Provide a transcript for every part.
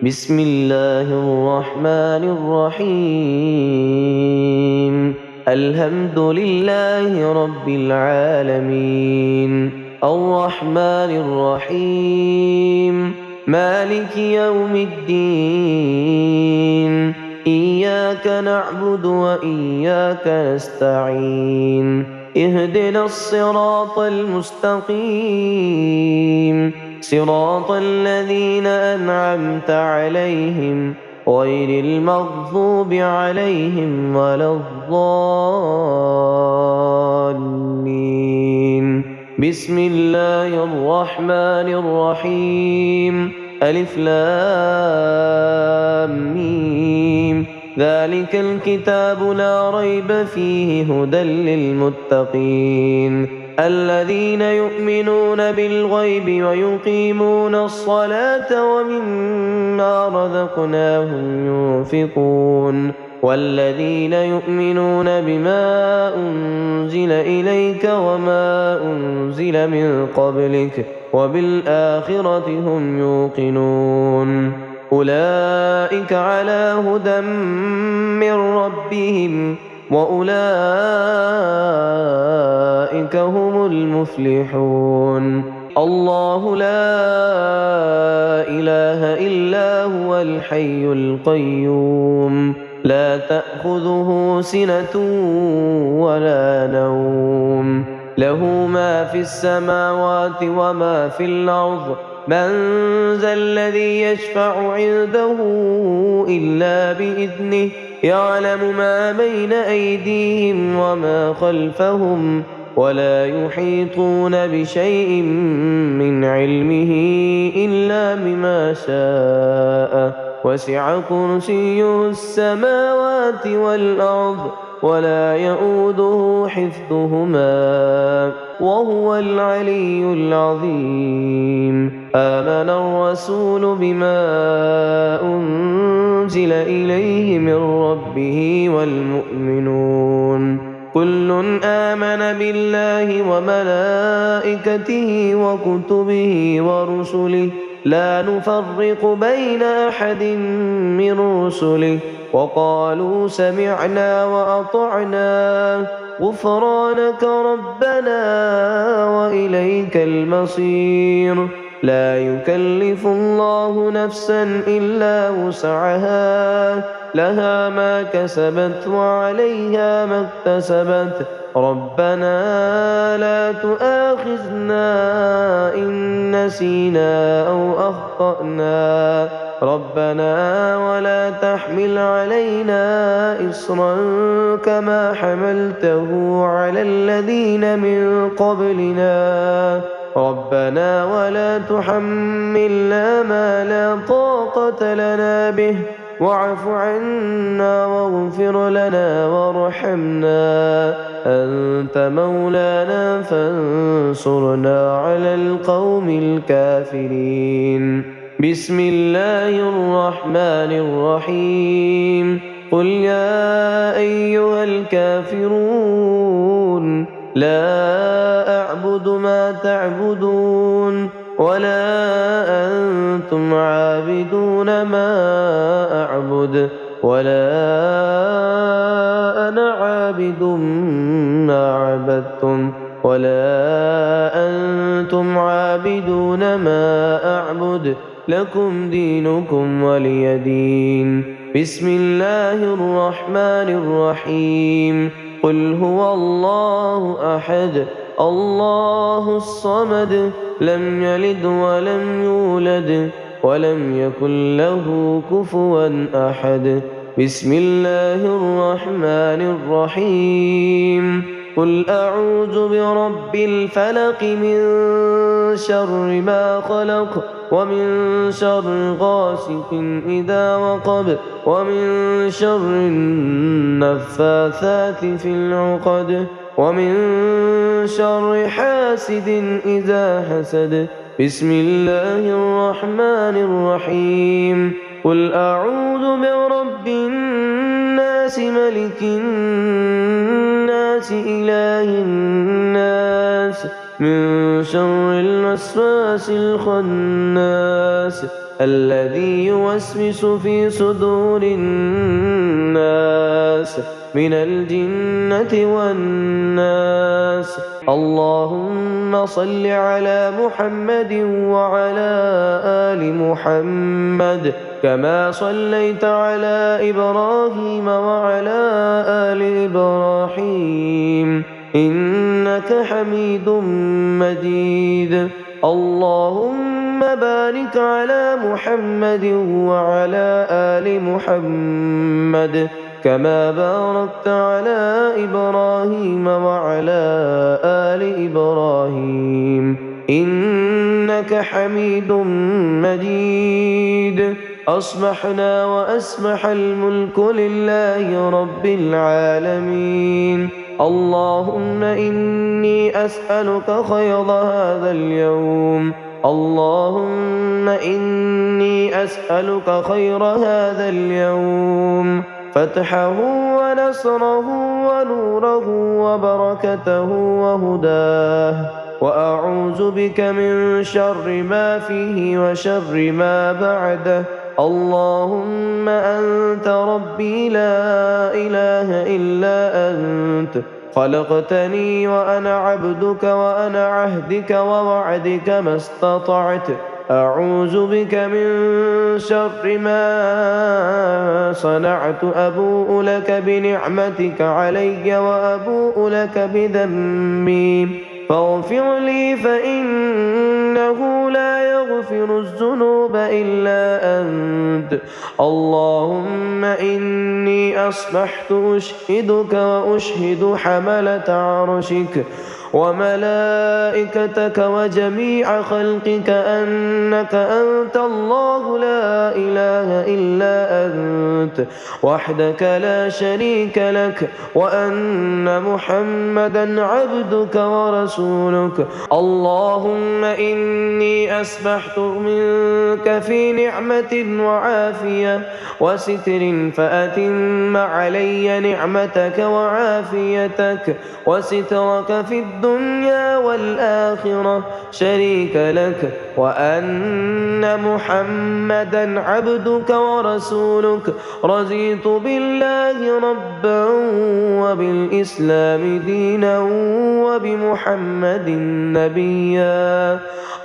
بسم الله الرحمن الرحيم. الحمد لله رب العالمين، الرحمن الرحيم، مالك يوم الدين. إياك نعبد وإياك نستعين، اهدنا الصراط المستقيم، صراط الذين أنعمت عليهم غير المغضوب عليهم ولا الضالين. بسم الله الرحمن الرحيم. ألف لام ميم. ذلك الكتاب لا ريب فيه هدى للمتقين الذين يؤمنون بالغيب ويقيمون الصلاة ومما رزقناهم ينفقون والذين يؤمنون بما أنزل إليك وما أنزل من قبلك وبالآخرة هم يوقنون أولئك على هدى من ربهم وأولئك هم المفلحون. الله لا إله إلا هو الحي القيوم، لا تأخذه سنة ولا نوم، له ما في السماوات وما في الأرض. من ذا الذي يشفع عنده إلا بإذنه، يعلم ما بين أيديهم وما خلفهم ولا يحيطون بشيء من علمه إلا بما شاء. وسع كرسيه السماوات والأرض ولا يؤوده حفظهما وهو العلي العظيم. آمن الرسول بما أنزل إليه من ربه والمؤمنون كل آمن بالله وملائكته وكتبه ورسله لا نفرق بين أحد من رسله وقالوا سمعنا وأطعنا غفرانك ربنا وإليك المصير. لا يكلف الله نفسا إلا وسعها، لها ما كسبت وعليها ما اكتسبت. ربنا لا تؤاخذنا إن نسينا أو أخطأنا، ربنا ولا تحمل علينا إصرا كما حملته على الذين من قبلنا، ربنا ولا تحملنا ما لا طاقة لنا به واعف عنا واغفر لنا وارحمنا، أنت مولانا فانصرنا على القوم الكافرين. بسم الله الرحمن الرحيم. قل يا أيها الكافرون لا أعبد ما تعبدون ولا أنتم عابدون ما أعبد ولا أنا عابد ما عبدتم ولا أنتم عابدون ما أعبد، لكم دينكم ولي دين. بسم الله الرحمن الرحيم. قل هو الله أحد الله الصمد لم يلد ولم يولد ولم يكن له كفوا أحد. بسم الله الرحمن الرحيم. قل أعوذ برب الفلق من شر ما خلق ومن شر غاسق إذا وقب ومن شر النفاثات في العقد ومن شر حاسد إذا حسد. بسم الله الرحمن الرحيم. قل أعوذ برب الناس ملك الناس إله الناس من شر الوسواس الخناس الذي يوسوس في صدور الناس من الجنة والناس. اللهم صل على محمد وعلى آل محمد كما صليت على إبراهيم وعلى آل إبراهيم إنك حميد مجيد. اللهم بارك على محمد وعلى آل محمد كما باركت على إبراهيم وعلى آل إبراهيم إنك حميد مجيد. أصبحنا وأصبح الملك لله رب العالمين. اللهم إني أسألك خير هذا اليوم. اللهم إني أسألك خير هذا اليوم، فتحه ونصره ونوره وبركته وهداه، وأعوذ بك من شر ما فيه وشر ما بعده. اللهم أنت ربي لا إله إلا أنت، خلقتني وأنا عبدك وأنا عهدك ووعدك ما استطعت. أعوذ بك من شر ما صنعت، أبوء لك بنعمتك علي وأبوء لك بذنبي فاغفر لي فإنه لا يغفر الذنوب إلا أنت. اللهم إني أصبحت أشهدك وأشهد حملة عرشك وملائكتك وجميع خلقك أنك أنت الله لا إله إلا أنت وحدك لا شريك لك، وأن محمدا عبدك ورسولك. اللهم إني أسبحت منك في نعمة وعافية وستر، فأتم علي نعمتك وعافيتك وسترك في الدنيا والآخرة شريك لك، وأن محمدا عبدك ورسولك. رضيت بالله ربا وبالإسلام دينا وبمحمد نبيا.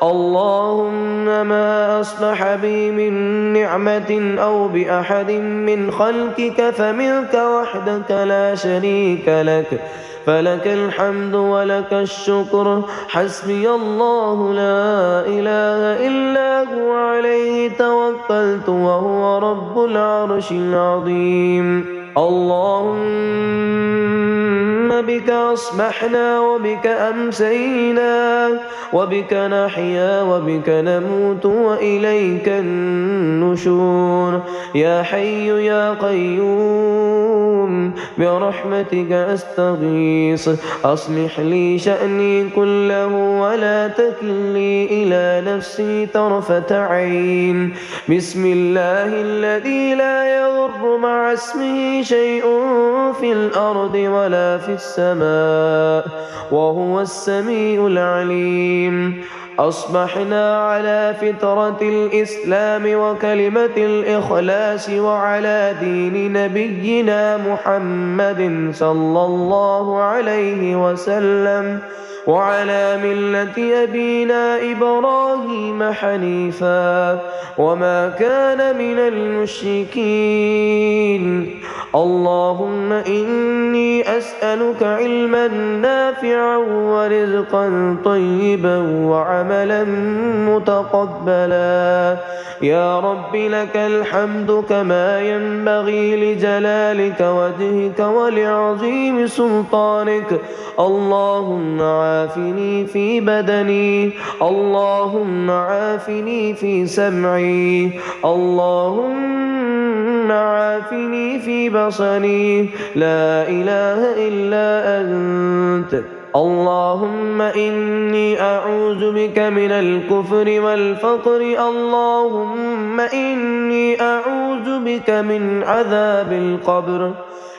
اللهم ما أصلح بي من نعمة أو بأحد من خلقك فمنك وحدك لا شريك لك، فلك الحمد ولك الشكر. حسبي الله لا إله إلا هو عليه توكلت وهو رب العرش العظيم. اللهم بك أصبحنا وبك أمسينا وبك نحيا وبك نموت وإليك النشور. يا حي يا قيوم برحمتك أستغيث، أصلح لي شأني كله ولا تكلني إلى نفسي طرفة عين. بسم الله الذي لا يضر مع اسمه شيء في الأرض ولا في السماء وهو السميع العليم. أصبحنا على فطرة الإسلام وكلمة الإخلاص وعلى دين نبينا محمد صلى الله عليه وسلم وعلى ملة أبينا إبراهيم حنيفا وما كان من المشركين. اللهم إني أسألك علما نافعا ورزقا طيبا وعملا متقبلا. يا رب لك الحمد كما ينبغي لجلالك وجهك ولعظيم سلطانك. اللهم عافني في بدني، اللهم عافني في سمعي، اللهم عافني في بصري، لا إله إلا أنت. اللهم إني أعوذ بك من الكفر والفقر، اللهم إني أعوذ بك من عذاب القبر.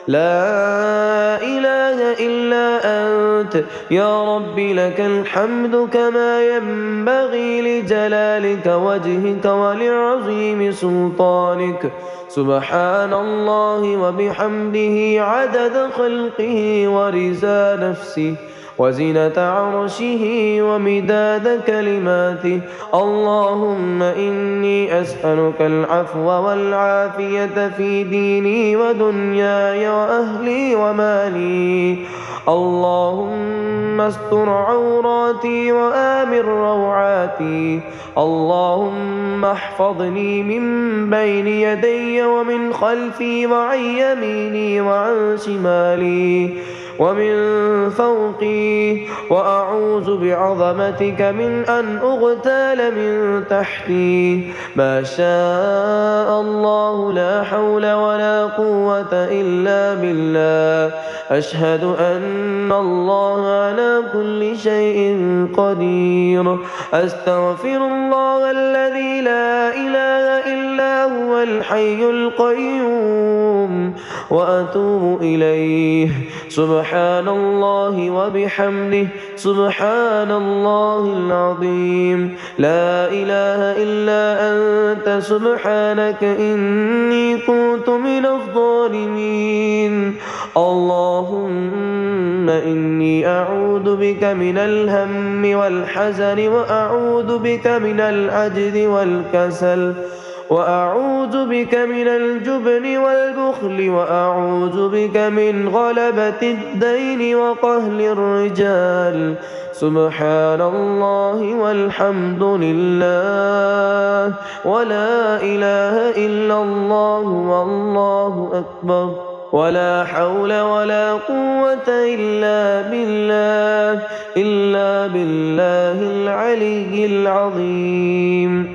لا إله إلا أنت يا رب، لك الحمد كما ينبغي لجلالك وجهك ولعظيم سلطانك. سبحان الله وبحمده عدد خلقه ورضا نفسه وزنة عرشه ومداد كلماته. اللهم إني أسألك العفو والعافية في ديني ودنياي وأهلي ومالي. اللهم استر عوراتي وآمن روعاتي. اللهم احفظني من بين يدي ومن خلفي وعن يميني وعن شمالي ومن فوقي، وأعوذ بعظمتك من أن أغتال من تحتي. ما شاء الله لا حول ولا قوة إلا بالله. أشهد أن الله على كل شيء قدير. أستغفر الله الذي لا إله إلا هو الحي القيوم وأتوب إليه. سبحان الله وبحمده سبحان الله العظيم. لا إله إلا أنت سبحانك إني كنت من الظالمين. اللهم إني أعوذ بك من الهم والحزن، وأعوذ بك من العجز والكسل، وأعوذ بك من الجبن والبخل، وأعوذ بك من غلبة الدين وقهر الرجال. سبحان الله والحمد لله ولا إله إلا الله والله أكبر، ولا حول ولا قوة إلا بالله العلي العظيم.